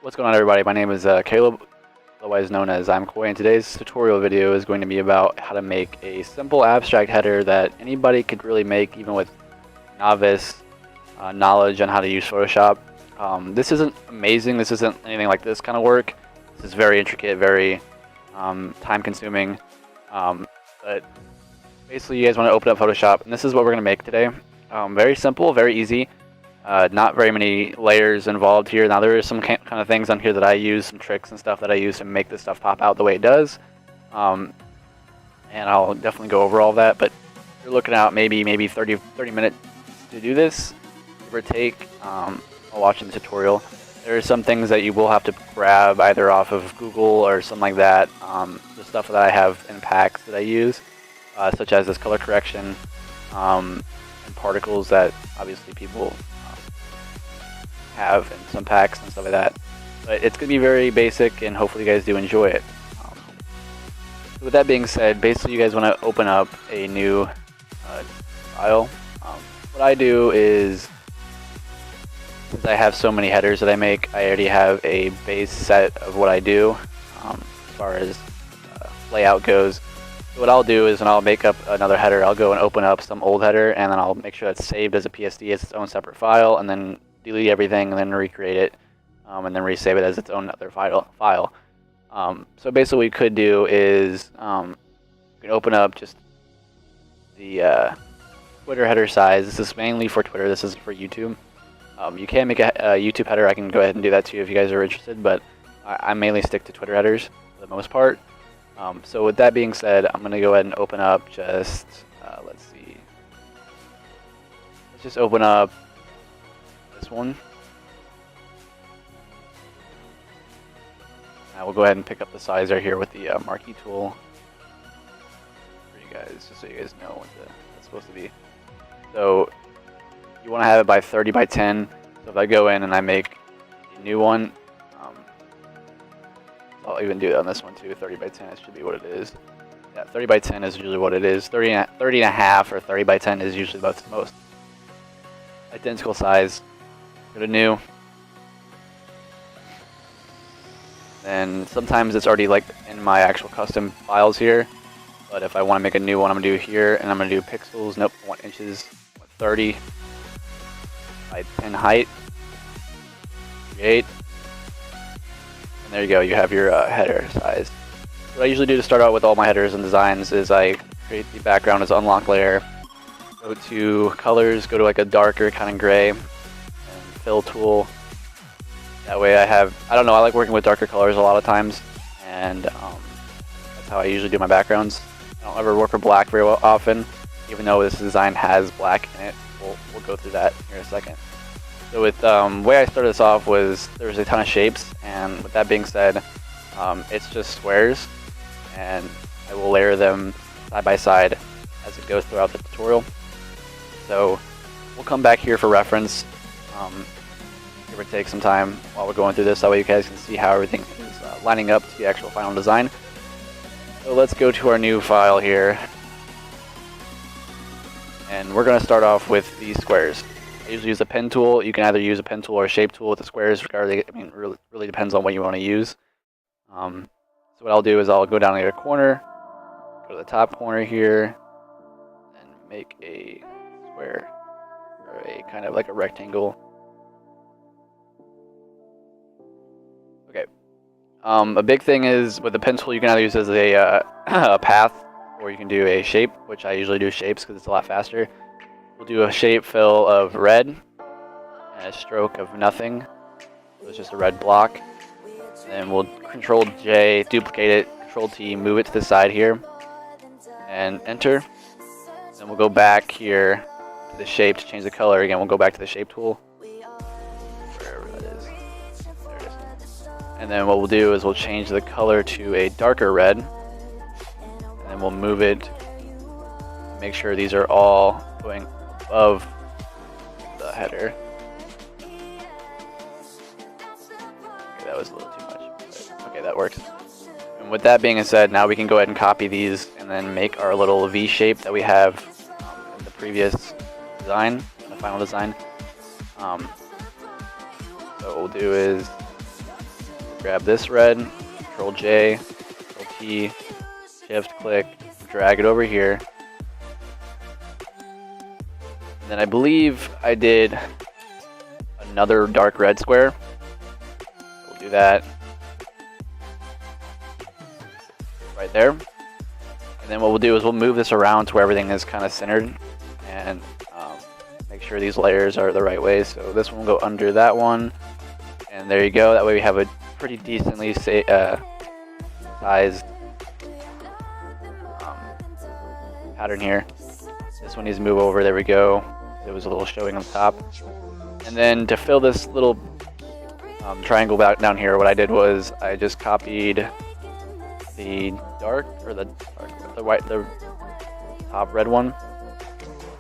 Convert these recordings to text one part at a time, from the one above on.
What's going on, everybody? My name is Caleb, otherwise known as I'm Koi, and today's tutorial video is going to be about how to make a simple abstract header that anybody could really make, even with novice knowledge on how to use Photoshop. This isn't amazing. This isn't anything like this kind of work. This is very intricate, very time-consuming. But basically, you guys want to open up Photoshop, and this is what we're going to make today. Very simple, very easy. Not very many layers involved here. Now there is some kind of things on here that I use, some tricks and stuff that I use to make this stuff pop out the way it does. And I'll definitely go over all that, but you're looking at maybe 30 minutes to do this, give or take, while watching the tutorial. There are some things that you will have to grab either off of Google or something like that. The stuff that I have in packs that I use, such as this color correction, and particles that obviously people have in some packs and stuff like that. But it's going to be very basic, and hopefully you guys do enjoy it. So with that being said, basically you guys want to open up a new file. What I do is, since I have so many headers that I make, I already have a base set of what I do as far as layout goes. So what I'll do is when I'll make up another header, I'll go and open up some old header, and then I'll make sure that's saved as a PSD, as its own separate file, and then delete everything and then recreate it, and then resave it as its own other file. So basically what you could do is you can open up just the Twitter header size. This is mainly for Twitter. This isn't for YouTube. You can make a YouTube header. I can go ahead and do that too if you guys are interested, but I mainly stick to Twitter headers for the most part. So with that being said, I'm going to go ahead and open up just, let's see. Let's just open up this one. We'll go ahead and pick up the size right here with the marquee tool for you guys, just so you guys know what that's supposed to be. So you want to have it by 30 by 10. So if I go in and I make a new one, I'll even do it on this one too. 30 by 10, it should be what it is. Yeah, 30 by 10 is usually what it is. 30 and a half or 30 by 10 is usually the most identical size. Go to new. And sometimes it's already like in my actual custom files here. But if I want to make a new one, I'm going to do here, and I'm going to do pixels. Nope, I want inches. 30 by 10 height. Create. And there you go, you have your header size. What I usually do to start out with all my headers and designs is I create the background as unlock layer, go to colors, go to like a darker kind of gray, and fill tool. That way I don't know, I like working with darker colors a lot of times, and that's how I usually do my backgrounds. I don't ever work with black very often, even though this design has black in it. We'll go through that here in a second. So with the way I started this off was there was a ton of shapes, and with that being said, it's just squares, and I will layer them side by side as it goes throughout the tutorial. So we'll come back here for reference, give or take some time while we're going through this, that way you guys can see how everything is lining up to the actual final design. So let's go to our new file here, and we're going to start off with these squares. I usually use a pen tool. You can either use a pen tool or a shape tool with the squares. Regardless, I mean, really depends on what you want to use. So what I'll do is I'll go down to the corner, go to the top corner here, and make a square, or a kind of like a rectangle. Okay. A big thing is with the pen tool, you can either use as a path, or you can do a shape, which I usually do shapes because it's a lot faster. We'll do a shape fill of red and a stroke of nothing. So it's just a red block. And then we'll Control J, duplicate it, Control T, move it to the side here, and enter. Then we'll go back here to the shape to change the color. Again, we'll go back to the shape tool. Wherever that is. There it is. And then what we'll do is we'll change the color to a darker red. And then we'll move it. Make sure these are all going above the header. Okay, that was a little too much, but okay, that works. And with that being said, now we can go ahead and copy these and then make our little V shape that we have in the previous design, the final design. So what we'll do is grab this red, Control J, Control T, Shift click, drag it over here. And then I believe I did another dark red square. We'll do that right there. And then what we'll do is we'll move this around to where everything is kind of centered and make sure these layers are the right way. So this one will go under that one. And there you go. That way we have a pretty decently sized pattern here. This one needs to move over. There we go. It was a little showing on top. And then to fill this little triangle back down here, what I did was I just copied the the top red one.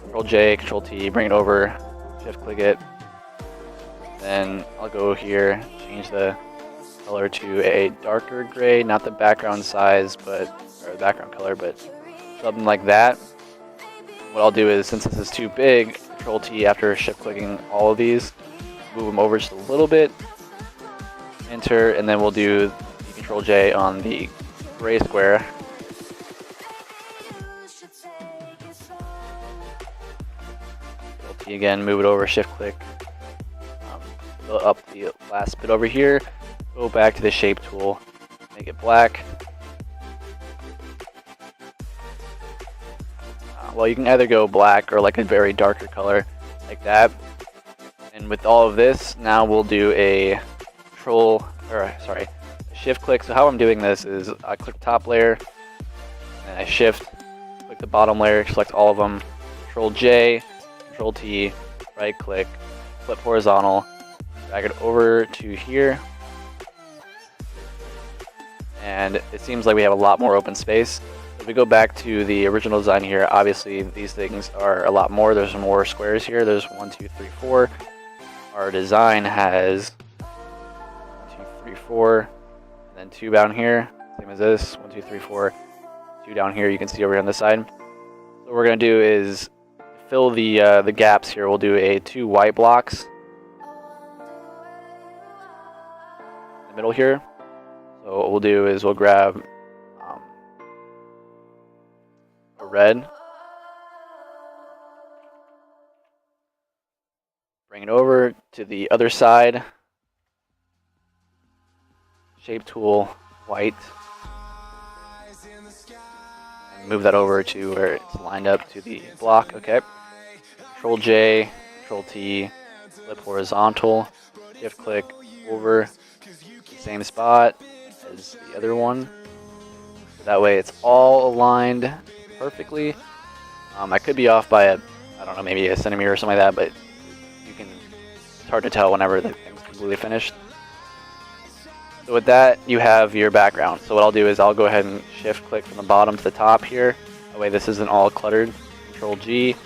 Control J, Control T, bring it over, Shift click it. Then I'll go here, change the color to a darker gray, not the background size, or the background color, but something like that. What I'll do is, since this is too big, Control T after shift clicking all of these, move them over just a little bit, enter, and then we'll do the Control J on the gray square. Control T again, move it over, shift click, fill up the last bit over here, go back to the shape tool, make it black. Well, you can either go black or like a very darker color like that. And with all of this, now we'll do a shift click. So how I'm doing this is I click top layer, and I shift, click the bottom layer, select all of them, Control J, Control T, right click, flip horizontal, drag it over to here. And it seems like we have a lot more open space. If we go back to the original design here, obviously these things are a lot more. There's more squares here. There's 1, 2, 3, 4. Our design has 1, 2, 3, 4, and then 2 down here. Same as this, 1, 2, 3, 4, 2 down here. You can see over here on this side. So what we're gonna do is fill the gaps here. We'll do 2 white blocks in the middle here. So what we'll do is we'll grab red, bring it over to the other side, shape tool, white, and move that over to where it's lined up to the block. Okay, Control J, Control T, flip horizontal, shift click over the same spot as the other one. That way it's all aligned perfectly. I could be off by I don't know, maybe a centimeter or something like that, but it's hard to tell whenever the thing's completely finished. So with that, you have your background. So what I'll do is I'll go ahead and shift click from the bottom to the top here. That way this isn't all cluttered. Control G,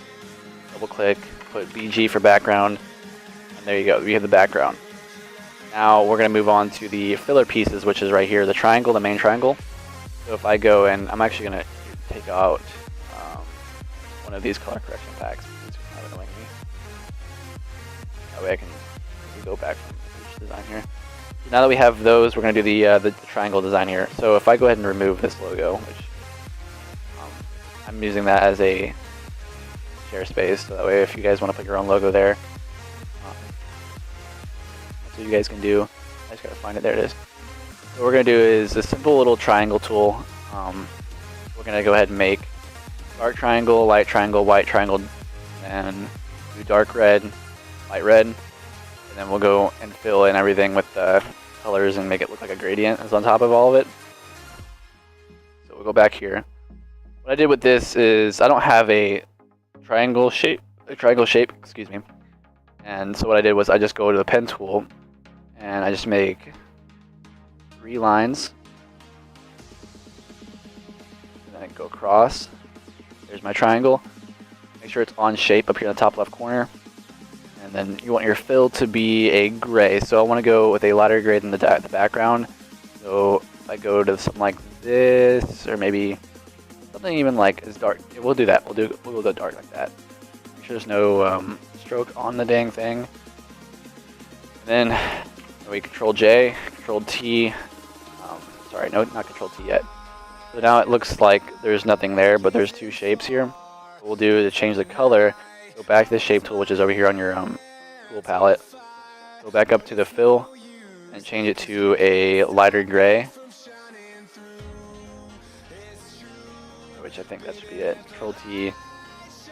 double click, put BG for background, and there you go, we have the background. Now we're going to move on to the filler pieces, which is right here, the triangle, the main triangle. So if I go and I'm actually going to take out one of these color correction packs. It's kind of annoying me. That way I can go back from each design here. Now that we have those, we're going to do the triangle design here. So if I go ahead and remove this logo, which I'm using that as a share space, so that way if you guys want to put your own logo there, that's what you guys can do. I just got to find it. There it is. What we're going to do is a simple little triangle tool. We're going to go ahead and make dark triangle, white triangle, and do dark red, light red, and then we'll go and fill in everything with the colors and make it look like a gradient is on top of all of it. So we'll go back here. What I did with this is I don't have a triangle shape, excuse me. And so what I did was I just go to the pen tool and I just make 3 lines. And then go across. There's my triangle. Make sure it's on shape up here in the top left corner. And then you want your fill to be a gray. So I want to go with a lighter gray than the background. So if I go to something like this, or maybe something even like as dark, we'll do that. We'll go dark like that. Make sure there's no stroke on the dang thing. And then we Control J, Control T. Sorry, no, not Control T yet. So now it looks like there's nothing there, but there's two shapes here. What we'll do to change the color, go back to the shape tool, which is over here on your tool palette. Go back up to the fill and change it to a lighter gray, which I think that should be it. Control T,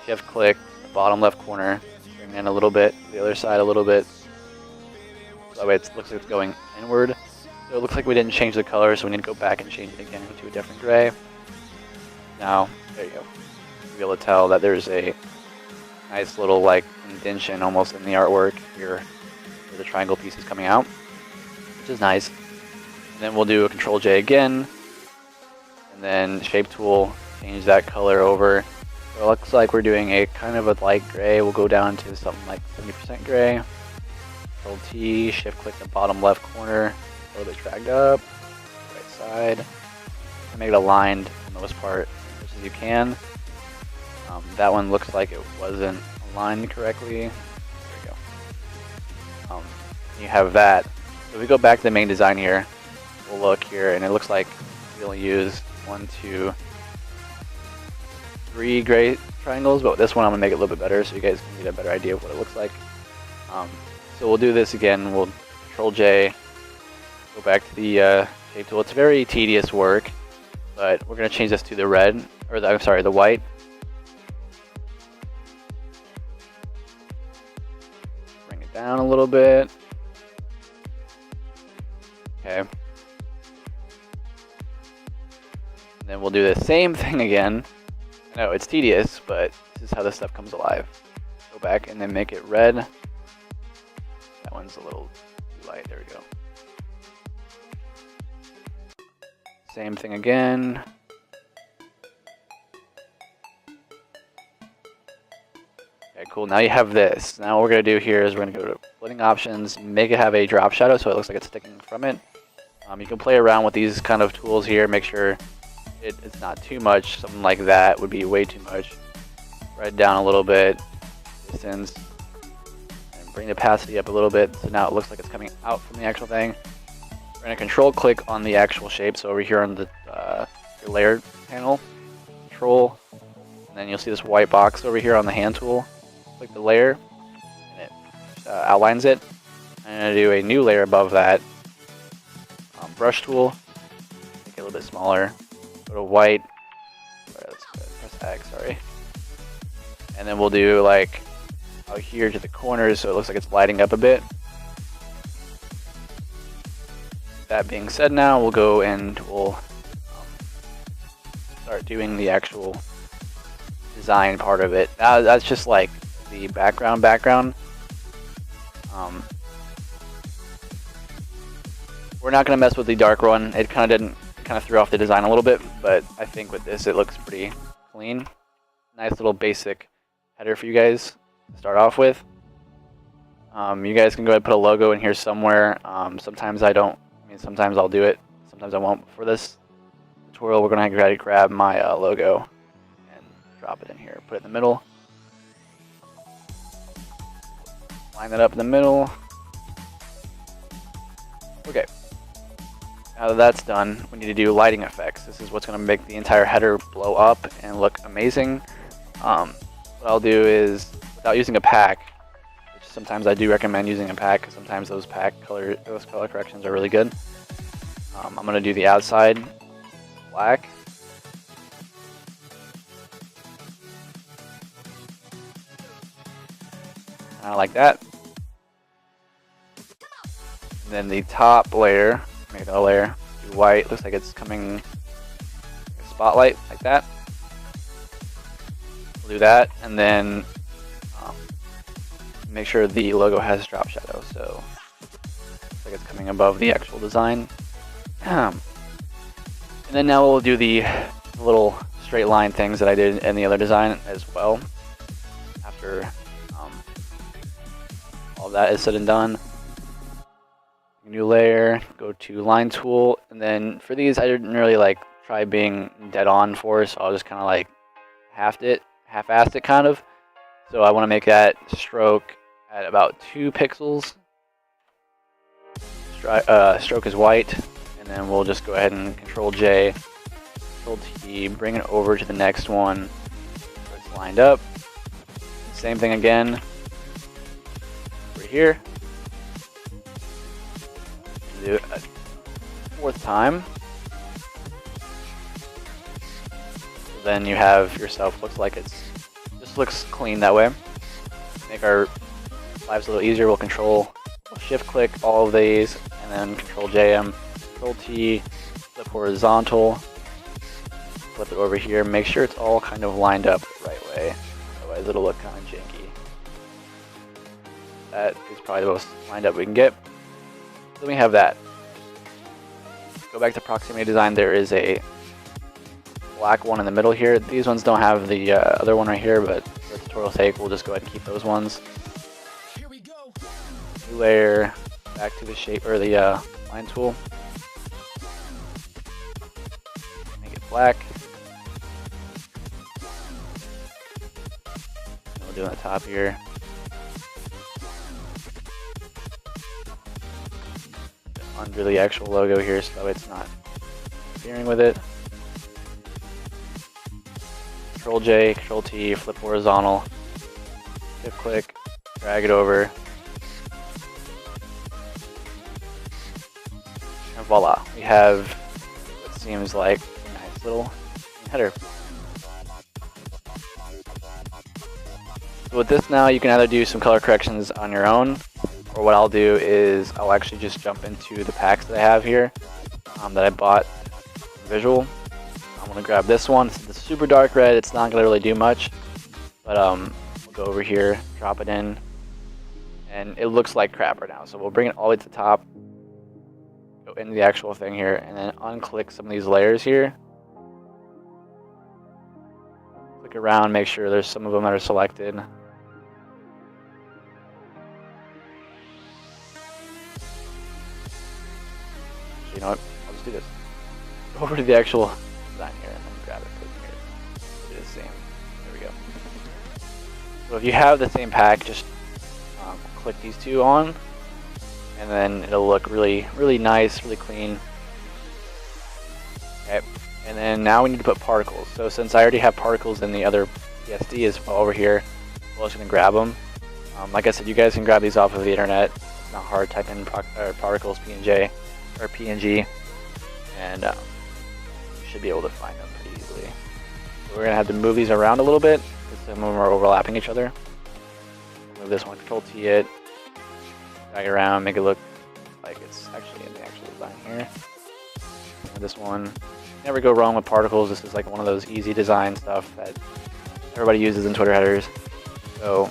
shift click, the bottom left corner, bring it in a little bit, the other side a little bit. So that way it looks like it's going inward. So it looks like we didn't change the color, so we need to go back and change it again to a different gray. Now, there you go. You'll be able to tell that there's a nice little like indentation almost in the artwork here where the triangle piece is coming out, which is nice. And then we'll do a Control J again, and then shape tool, change that color over. So it looks like we're doing a kind of a light gray. We'll go down to something like 70% gray. Control T, shift click the bottom left corner, a little bit dragged up, right side. And make it aligned for the most part as much as you can. That one looks like it wasn't aligned correctly. There we go. You have that. So if we go back to the main design here, we'll look here, and it looks like we only use 1, 2, 3 gray triangles, but with this one I'm gonna make it a little bit better so you guys can get a better idea of what it looks like. So we'll do this again. We'll Control J, go back to the shape tool. It's very tedious work, but we're gonna change this to the red, or I'm sorry, the white. Bring it down a little bit. Okay. And then we'll do the same thing again. I know it's tedious, but this is how this stuff comes alive. Go back and then make it red. That one's a little too light. There we go. Same thing again. Okay, cool. Now you have this. Now what we're going to do here is we're going to go to blending options, make it have a drop shadow so it looks like it's sticking from it. You can play around with these kind of tools here, make sure it's not too much. Something like that would be way too much. Write it down a little bit, distance, and bring the opacity up a little bit so now it looks like it's coming out from the actual thing. We're going to control click on the actual shape, so over here on the your layer panel, control, and then you'll see this white box over here on the hand tool. Click the layer, and it outlines it. I'm going to do a new layer above that. Brush tool, make it a little bit smaller. Go to white. Sorry, let's press X. Sorry. And then we'll do like out here to the corners, so it looks like it's lighting up a bit. That being said, now we'll go and we'll start doing the actual design part of it. That's just like the background. We're not going to mess with the dark one. It kind of threw off the design a little bit, but I think with this it looks pretty clean. Nice little basic header for you guys to start off with. You guys can go ahead and put a logo in here somewhere. Sometimes I don't. I mean, sometimes I'll do it. Sometimes I won't. For this tutorial, we're going to grab my logo and drop it in here. Put it in the middle. Line that up in the middle. Okay. Now that that's done, we need to do lighting effects. This is what's going to make the entire header blow up and look amazing. What I'll do is, without using a pack, which sometimes I do recommend using a pack, because sometimes those color corrections are really good. I'm going to do the outside black. Kind of like that. And then the top layer, make another layer, do white. Looks like it's coming spotlight like that. We'll do that, and then make sure the logo has drop shadow, so looks like it's coming above the actual design. And then now we'll do the little straight line things that I did in the other design as well. After all that is said and done. New layer, go to line tool, and then for these I didn't really like try being dead on for, so I'll just kind of like half-assed it kind of. So I want to make that stroke at about 2 pixels. stroke is white, and then we'll just go ahead and Control J, Control T, bring it over to the next one so it's lined up. Same thing again over here. Do it a fourth time. So then you have yourself, looks like it's just looks clean that way. Make our lives a little easier. We'll shift click all of these, and then Control JM, Control T, flip horizontal, flip it over here. Make sure it's all kind of lined up the right way, otherwise it'll look kind of janky. That is probably the most lined up we can get. So we have that. Go back to proximity design. There is a black one in the middle here. These ones don't have the other one right here, but for tutorial's sake, we'll just go ahead and keep those ones. New layer, back to the shape or the line tool. Make it black. And we'll do on the top here. Under the actual logo here, so it's not interfering with it. Control J, Control T, flip horizontal, shift click, drag it over, and voila, we have what seems like a nice little header. So with this now, you can either do some color corrections on your own, or what I'll do is I'll actually just jump into the packs that I have here that I bought visual. I'm going to grab this one. It's the super dark red. It's not going to really do much, but we'll go over here, drop it in, and it looks like crap right now. So we'll bring it all the way to the top, go into the actual thing here, and then unclick some of these layers here. Click around, make sure there's some of them that are selected. You know what? I'll just do this. Go over to the actual design here and then grab it, put it here. Do the same. There we go. So if you have the same pack, just click these two on, and then it'll look really, really nice, really clean. Okay. And then now we need to put particles. So since I already have particles in the other PSD as well over here, we're just gonna grab them. Like I said, you guys can grab these off of the internet. It's not hard. Type in particles PNG. Or PNG, and you should be able to find them pretty easily. So we're going to have to move these around a little bit because some of them are overlapping each other. Move this one, Control T it, drag it around, make it look like it's actually in the actual design here. And this one, never go wrong with particles. This is like one of those easy design stuff that everybody uses in Twitter headers. So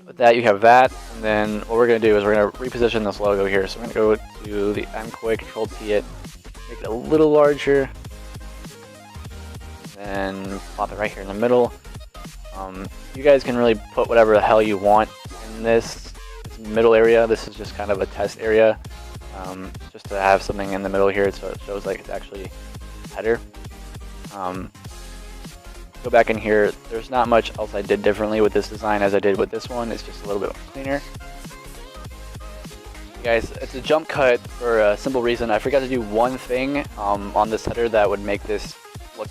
with that, you have that, and then what we're going to do is we're going to reposition this logo here. So we're going to go to the MQuick, Control T it, make it a little larger, then plop it right here in the middle. You guys can really put whatever the hell you want in this middle area. This is just kind of a test area, just to have something in the middle here so it shows like it's actually a header. Go back in here. There's not much else I did differently with this design as I did with this one. It's just a little bit cleaner. Guys, it's a jump cut for a simple reason. I forgot to do one thing on this header that would make this look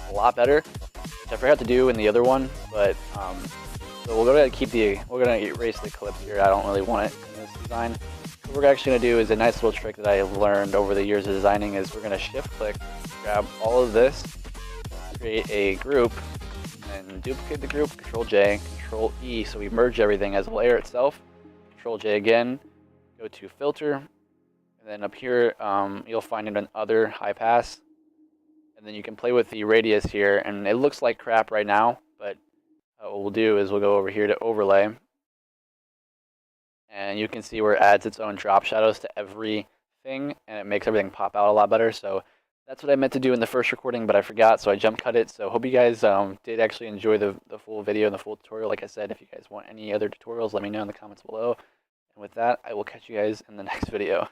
a lot better, which I forgot to do in the other one. But so we're gonna erase the clips here. I don't really want it in this design. What we're actually gonna do is a nice little trick that I learned over the years of designing is we're gonna shift click, grab all of this, create a group, and duplicate the group, Control J, Control E, so we merge everything as a layer itself. Control J again, go to filter, and then up here you'll find an other high pass, and then you can play with the radius here, and it looks like crap right now, but what we'll do is we'll go over here to overlay, and you can see where it adds its own drop shadows to everything, and it makes everything pop out a lot better. So that's what I meant to do in the first recording, but I forgot, so I jump cut it. So hope you guys did actually enjoy the full video and the full tutorial. Like I said, if you guys want any other tutorials, let me know in the comments below. And with that, I will catch you guys in the next video.